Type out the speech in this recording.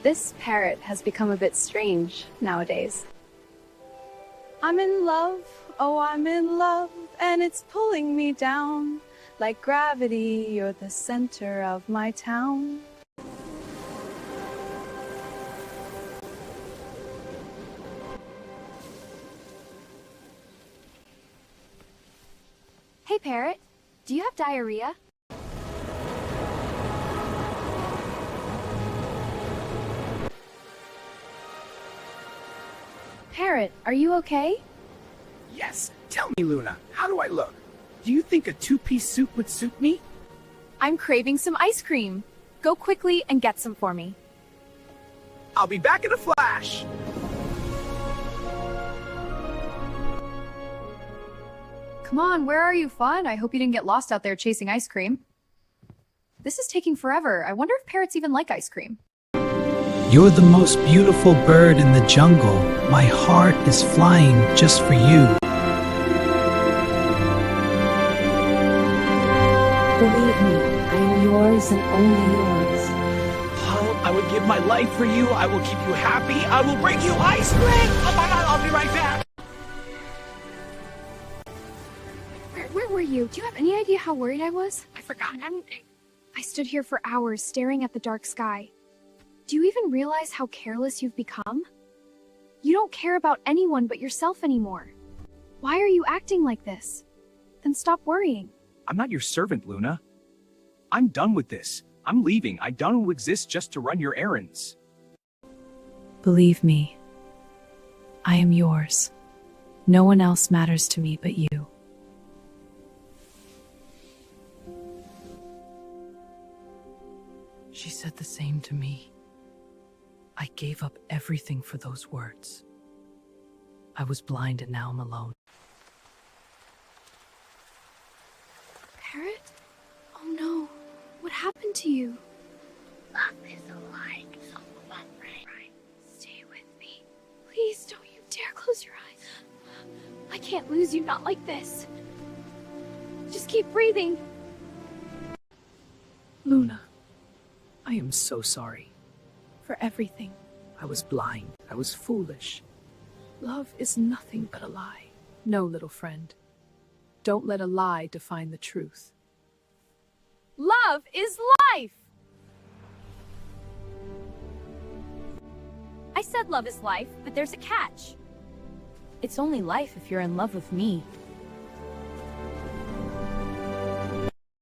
This parrot has become a bit strange nowadays. I'm in love, oh I'm in love, and it's pulling me down. Like gravity, you're the center of my town. Hey Parrot, do you have diarrhea? Parrot, are you okay? Yes, tell me, Luna, how do I look? Do you think a two-piece suit would suit me? I'm craving some ice cream. Go quickly and get some for me. I'll be back in a flash. Come on, where are you, Fawn? I hope you didn't get lost out there chasing ice cream. This is taking forever. I wonder if parrots even like ice cream. You're the most beautiful bird in the jungle. My heart is flying just for you. Believe me, I am yours and only yours. Oh, I would give my life for you. I will keep you happy. I will bring you ice cream. Oh my God, I'll be right back. Where were you? Do you have any idea how worried I was? I forgot. I stood here for hours staring at the dark sky. Do you even realize how careless you've become? You don't care about anyone but yourself anymore. Why are you acting like this? Then stop worrying. I'm not your servant, Luna. I'm done with this. I'm leaving. I don't exist just to run your errands. Believe me, I am yours. No one else matters to me but you. She said the same to me. I gave up everything for those words. I was blind and now I'm alone. Parrot? Oh no. What happened to you? Love is like so right? Stay with me. Please don't you dare close your eyes. I can't lose you, not like this. Just keep breathing. Luna, I am so sorry. For everything. I was blind. I was foolish. Love is nothing but a lie. No, little friend. Don't let a lie define the truth. Love is life! I said love is life, but there's a catch. It's only life if you're in love with me.